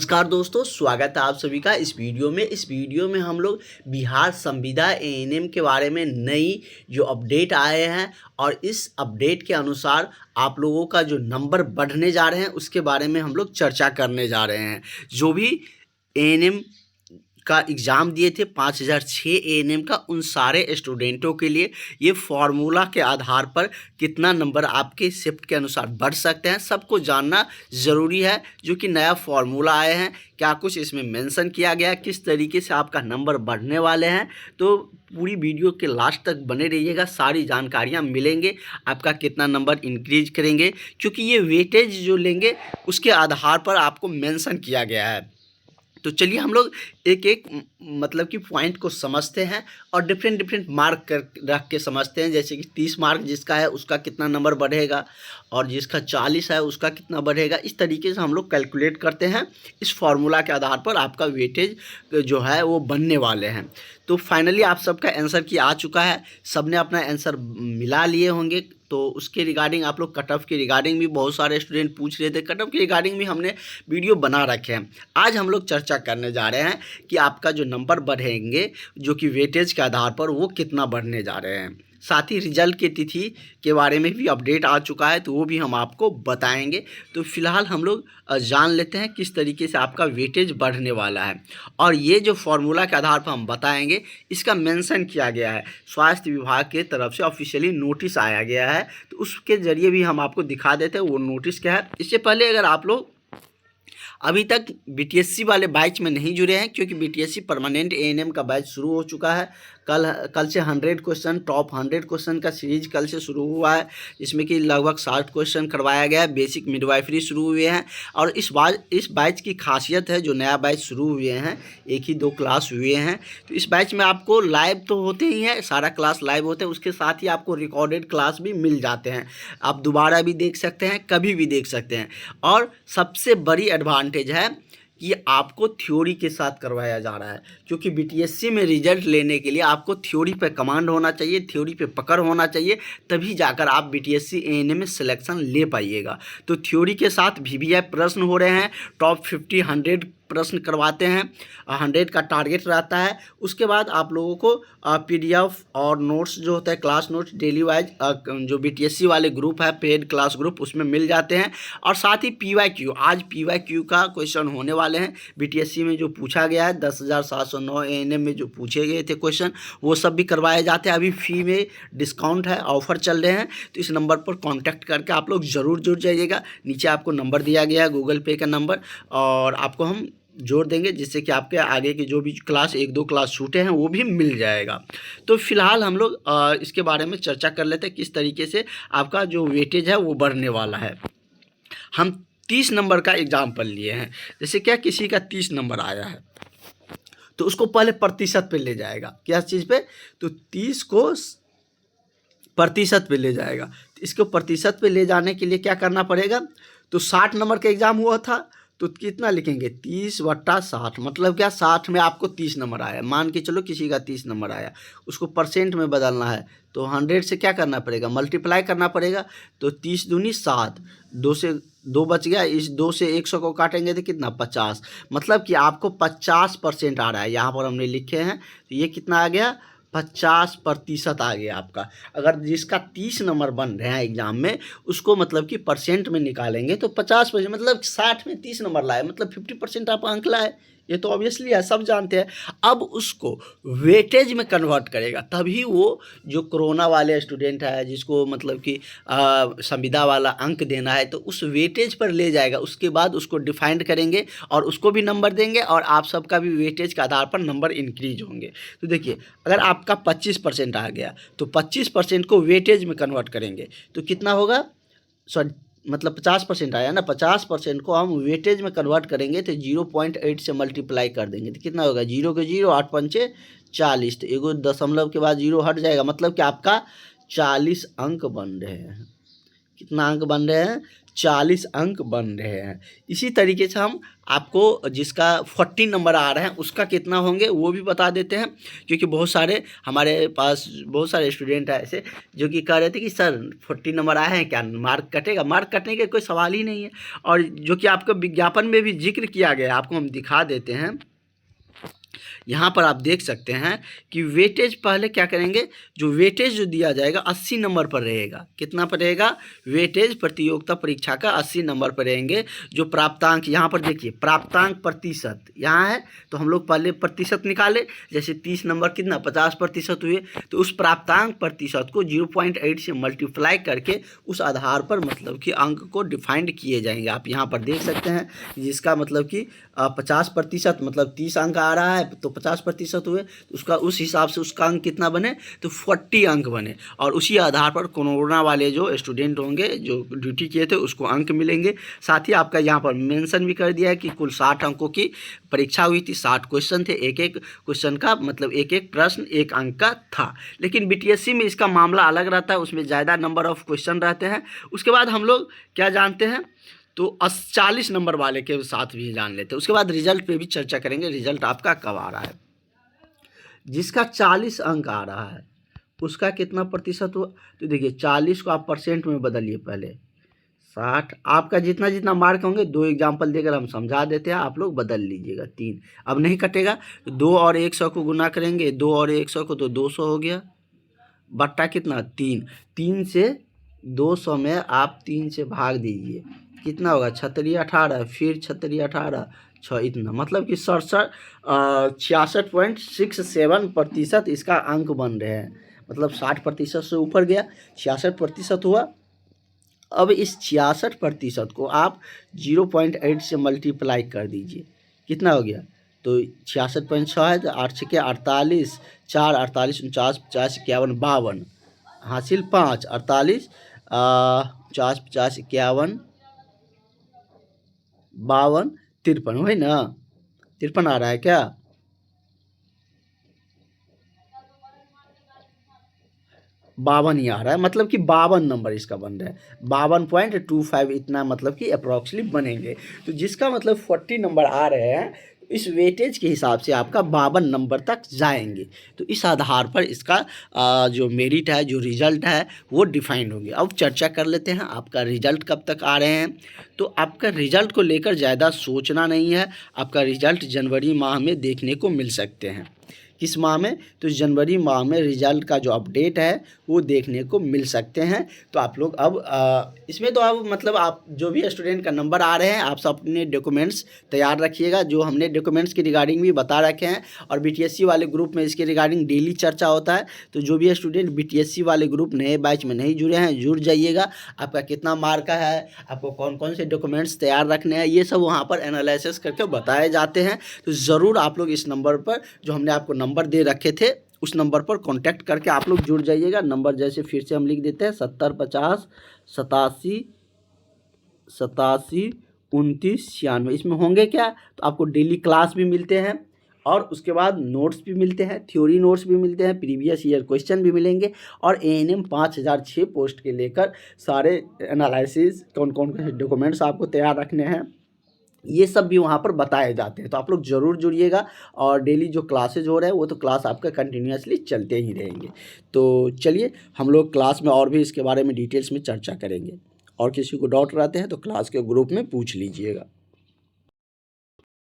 नमस्कार दोस्तों, स्वागत है आप सभी का इस वीडियो में हम लोग बिहार संविदा एएनएम के बारे में नई जो अपडेट आए हैं और इस अपडेट के अनुसार आप लोगों का जो नंबर बढ़ने जा रहे हैं उसके बारे में हम लोग चर्चा करने जा रहे हैं। जो भी एएनएम का एग्ज़ाम दिए थे 5006 एएनएम का, उन सारे स्टूडेंटों के लिए ये फार्मूला के आधार पर कितना नंबर आपके शिफ्ट के अनुसार बढ़ सकते हैं सबको जानना ज़रूरी है। जो कि नया फार्मूला आए हैं, क्या कुछ इसमें मेंशन किया गया है, किस तरीके से आपका नंबर बढ़ने वाले हैं, तो पूरी वीडियो के लास्ट तक बने रहिएगा। सारी जानकारियाँ मिलेंगे, आपका कितना नंबर इंक्रीज करेंगे, क्योंकि ये वेटेज जो लेंगे उसके आधार पर आपको मेंशन किया गया है। तो चलिए हम लोग एक एक मतलब कि पॉइंट को समझते हैं और डिफरेंट मार्क कर रख के समझते हैं। जैसे कि 30 मार्क जिसका है उसका कितना नंबर बढ़ेगा और जिसका 40 है उसका कितना बढ़ेगा। इस तरीके से हम लोग कैलकुलेट करते हैं। इस फार्मूला के आधार पर आपका वेटेज जो है वो बनने वाले हैं। तो फाइनली आप सबका आंसर की आ चुका है, सबने अपना आंसर मिला लिए होंगे। तो उसके रिगार्डिंग आप लोग कट ऑफ के रिगार्डिंग भी बहुत सारे स्टूडेंट पूछ रहे थे, कट ऑफ के रिगार्डिंग भी हमने वीडियो बना रखे हैं। आज हम लोग चर्चा करने जा रहे हैं कि आपका जो नंबर बढ़ेंगे जो कि वेटेज के आधार पर वो कितना बढ़ने जा रहे हैं। साथ ही रिजल्ट की तिथि के बारे में भी अपडेट आ चुका है, तो वो भी हम आपको बताएंगे। तो फिलहाल हम लोग जान लेते हैं किस तरीके से आपका वेटेज बढ़ने वाला है। और ये जो फार्मूला के आधार पर हम बताएंगे, इसका मेंशन किया गया है, स्वास्थ्य विभाग के तरफ से ऑफिशियली नोटिस आया गया है। तो उसके ज़रिए भी हम आपको दिखा देते हैं वो नोटिस क्या है। इससे पहले अगर आप लोग अभी तक बीटीएससी वाले बैच में नहीं जुड़े हैं, क्योंकि बीटीएससी परमानेंट एएनएम का बैच शुरू हो चुका है। कल से 100 क्वेश्चन, टॉप 100 क्वेश्चन का सीरीज कल से शुरू हुआ है, जिसमें कि लगभग 60 क्वेश्चन करवाया गया है। बेसिक मिडवाइफरी शुरू हुए हैं। और इस बैच की खासियत है, जो नया बैच शुरू हुए हैं, 1 ही 2 क्लास हुए हैं। तो इस बैच में आपको लाइव तो होते ही हैं, सारा क्लास लाइव होते हैं, उसके साथ ही आपको रिकॉर्डेड क्लास भी मिल जाते हैं। आप दोबारा भी देख सकते हैं, कभी भी देख सकते हैं। और सबसे बड़ी एडवांटेज है कि आपको थ्योरी के साथ करवाया जा रहा है, क्योंकि बीटीएससी में रिजल्ट लेने के लिए आपको थ्योरी पे कमांड होना चाहिए, थ्योरी पे पकड़ होना चाहिए, तभी जाकर आप बीटीएससी एएनएम में सिलेक्शन ले पाइएगा। तो थ्योरी के साथ वीवीआई प्रश्न हो रहे हैं, टॉप 50 100 प्रश्न करवाते हैं, 100 का टारगेट रहता है। उसके बाद आप लोगों को पीडीएफ और नोट्स जो होता है, क्लास नोट्स डेली वाइज, जो बीटीएससी वाले ग्रुप है, पेड क्लास ग्रुप, उसमें मिल जाते हैं। और साथ ही पीवाईक्यू, आज पीवाईक्यू का क्वेश्चन होने वाले हैं। बीटीएससी में जो पूछा गया है 10,709 एएनएम में जो पूछे गए थे क्वेश्चन, वो सब भी करवाए जाते हैं। अभी फी में डिस्काउंट है, ऑफर चल रहे हैं। तो इस नंबर पर कॉन्टैक्ट करके आप लोग ज़रूर जुड़ जाइएगा। नीचे आपको नंबर दिया गया है, गूगल पे का नंबर, और आपको हम जोड़ देंगे, जिससे कि आपके आगे की जो भी क्लास 1-2 क्लास छूटे हैं वो भी मिल जाएगा। तो फिलहाल हम लोग इसके बारे में चर्चा कर लेते हैं, किस तरीके से आपका जो वेटेज है वो बढ़ने वाला है। हम 30 नंबर का एग्जाम्पल लिए हैं। जैसे क्या किसी का 30 नंबर आया है, तो उसको पहले प्रतिशत पे ले जाएगा। क्या चीज़ पे? तो 30 को प्रतिशत पे ले जाएगा। तो इसको प्रतिशत पे ले जाने के लिए क्या करना पड़ेगा? तो 60 नंबर का एग्ज़ाम हुआ था, तो कितना लिखेंगे? 30/60, मतलब क्या, 60 में आपको 30 नंबर आया, मान के चलो किसी का 30 नंबर आया, उसको परसेंट में बदलना है। तो 100 से क्या करना पड़ेगा? मल्टीप्लाई करना पड़ेगा। तो 30 दूनी 7, 2 से 2 बच गया, इस 2 से 100 को काटेंगे तो कितना? 50। मतलब कि आपको 50% आ रहा है, यहाँ पर हमने लिखे हैं। तो ये कितना आ गया? 50% आ गया आपका। अगर जिसका 30 नंबर बन रहे हैं एग्जाम में, उसको मतलब कि परसेंट में निकालेंगे तो 50%, मतलब 60 में 30 नंबर लाए, मतलब 50% आप अंक लाए। ये तो ऑब्वियसली है, सब जानते हैं। अब उसको वेटेज में कन्वर्ट करेगा, तभी वो जो कोरोना वाले स्टूडेंट है, जिसको मतलब कि संविदा वाला अंक देना है, तो उस वेटेज पर ले जाएगा। उसके बाद उसको डिफाइंड करेंगे और उसको भी नंबर देंगे, और आप सबका भी वेटेज के आधार पर नंबर इंक्रीज होंगे। तो देखिए, अगर आपका 25% आ गया, तो 25% को वेटेज में कन्वर्ट करेंगे तो कितना होगा? सॉरी, मतलब 50% आया ना, 50% को हम वेटेज में कन्वर्ट करेंगे तो 0.8 से मल्टीप्लाई कर देंगे तो कितना होगा? 0 के 0, 8 पंचे 40, तो एगो दशमलव के बाद 0 हट जाएगा। मतलब कि आपका 40 अंक बन रहे हैं। कितना अंक बन रहे हैं? 40 अंक बन रहे हैं। इसी तरीके से हम आपको जिसका 40 नंबर आ रहे हैं उसका कितना होंगे वो भी बता देते हैं, क्योंकि बहुत सारे हमारे पास बहुत सारे स्टूडेंट हैं ऐसे जो कि कह रहे थे कि सर 40 नंबर आए हैं क्या मार्क कटेगा। मार्क कटने का कोई सवाल ही नहीं है, और जो कि आपको विज्ञापन में भी जिक्र किया गया है, आपको हम दिखा देते हैं। यहाँ पर आप देख सकते हैं कि वेटेज पहले क्या करेंगे, जो वेटेज जो दिया जाएगा 80 नंबर पर रहेगा। कितना पर रहेगा, वेटेज प्रतियोगिता परीक्षा का 80 नंबर पर रहेंगे। जो प्राप्तांक यहाँ पर देखिए प्राप्तांक प्रतिशत यहाँ है, तो हम लोग पहले प्रतिशत निकाले, जैसे 30 नंबर कितना 50% हुए, तो उस प्राप्तांक प्रतिशत को 0.8 से मल्टीप्लाई करके उस आधार पर मतलब कि अंक को डिफाइंड किए जाएंगे। आप यहाँ पर देख सकते हैं जिसका मतलब कि 50% मतलब 30 अंक आ रहा है तो 50% हुए, तो उसका उस हिसाब से उसका अंक कितना बने, तो 40 अंक बने। और उसी आधार पर कोरोना वाले जो स्टूडेंट होंगे जो ड्यूटी किए थे उसको अंक मिलेंगे। साथ ही आपका यहाँ पर मेंशन भी कर दिया है कि कुल 60 अंकों की परीक्षा हुई थी, 60 क्वेश्चन थे, एक एक क्वेश्चन का मतलब एक एक प्रश्न 1 अंक का था। लेकिन बीटीएससी में इसका मामला अलग रहता है, उसमें ज़्यादा नंबर ऑफ क्वेश्चन रहते हैं। उसके बाद हम लोग क्या जानते हैं, तो 40 नंबर वाले के साथ भी जान लेते हैं। उसके बाद रिजल्ट पे भी चर्चा करेंगे, रिजल्ट आपका कब आ रहा है। जिसका 40 अंक आ रहा है उसका कितना प्रतिशत हुआ, तो देखिए 40 को आप परसेंट में बदलिए, पहले 60 आपका जितना जितना मार्क होंगे, 2 एग्जाम्पल देकर हम समझा देते हैं, आप लोग बदल लीजिएगा। 3 अब नहीं कटेगा, तो 2 और 100 को गुना करेंगे, 2 और 100 को तो 200 हो गया, बट्टा कितना 3, 3 से 200 में आप 3 से भाग दीजिए, कितना होगा 36 18, फिर 36 18 6, इतना मतलब कि 66.67% इसका अंक बन रहे हैं। मतलब 60% से ऊपर गया, 66% हुआ। अब इस 66% को आप 0.8 से मल्टीप्लाई कर दीजिए, कितना हो गया, तो 66.6 है, तो 8 छके 48, 4 48 49 50 51 52, हासिल 5 48 50 50 51 52 53, वही ना 53 आ रहा है क्या, 52 ही आ रहा है, मतलब कि 52 नंबर इसका बन रहा है, 52.25 इतना मतलब कि अप्रॉक्सीमेटली बनेंगे। तो जिसका मतलब 40 नंबर आ रहे हैं, इस वेटेज के हिसाब से आपका 52 नंबर तक जाएंगे। तो इस आधार पर इसका जो मेरिट है, जो रिजल्ट है वो डिफाइंड होंगे। अब चर्चा कर लेते हैं आपका रिजल्ट कब तक आ रहे हैं। तो आपका रिजल्ट को लेकर ज़्यादा सोचना नहीं है, आपका रिजल्ट जनवरी माह में देखने को मिल सकते हैं। किस माह में, तो जनवरी माह में रिजल्ट का जो अपडेट है वो देखने को मिल सकते हैं। तो आप लोग अब इसमें तो अब मतलब आप जो भी स्टूडेंट का नंबर आ रहे हैं, आप सब अपने डॉक्यूमेंट्स तैयार रखिएगा, जो हमने डॉक्यूमेंट्स की रिगार्डिंग भी बता रखे हैं। और बीटीएससी वाले ग्रुप में इसके रिगार्डिंग डेली चर्चा होता है। तो जो भी स्टूडेंट बीटीएससी वाले ग्रुप नए बैच में नहीं जुड़े हैं, जुड़ जाइएगा। आपका कितना मार्क है, आपको कौन कौन से डॉक्यूमेंट्स तैयार रखने हैं, ये सब वहाँ पर एनालिसिस करके बताए जाते हैं। तो ज़रूर आप लोग इस नंबर पर जो हमने आपको नंबर दे रखे थे उस नंबर पर कांटेक्ट करके आप लोग जुड़ जाइएगा। नंबर जैसे फिर से हम लिख देते हैं 70 50 87 87 29 96। इसमें होंगे क्या, तो आपको डेली क्लास भी मिलते हैं और उसके बाद नोट्स भी मिलते हैं, थ्योरी नोट्स भी मिलते हैं, प्रीवियस ईयर क्वेश्चन भी मिलेंगे, और एएनएम 5006 पोस्ट के लेकर सारे एनालिसिस कौन कौन से डॉक्यूमेंट्स आपको तैयार रखने हैं ये सब भी वहाँ पर बताए जाते हैं। तो आप लोग ज़रूर जुड़िएगा। और डेली जो क्लासेज हो रहे हैं वो तो क्लास आपका कंटिन्यूसली चलते ही रहेंगे। तो चलिए हम लोग क्लास में और भी इसके बारे में डिटेल्स में चर्चा करेंगे। और किसी को डाउट रहते हैं तो क्लास के ग्रुप में पूछ लीजिएगा।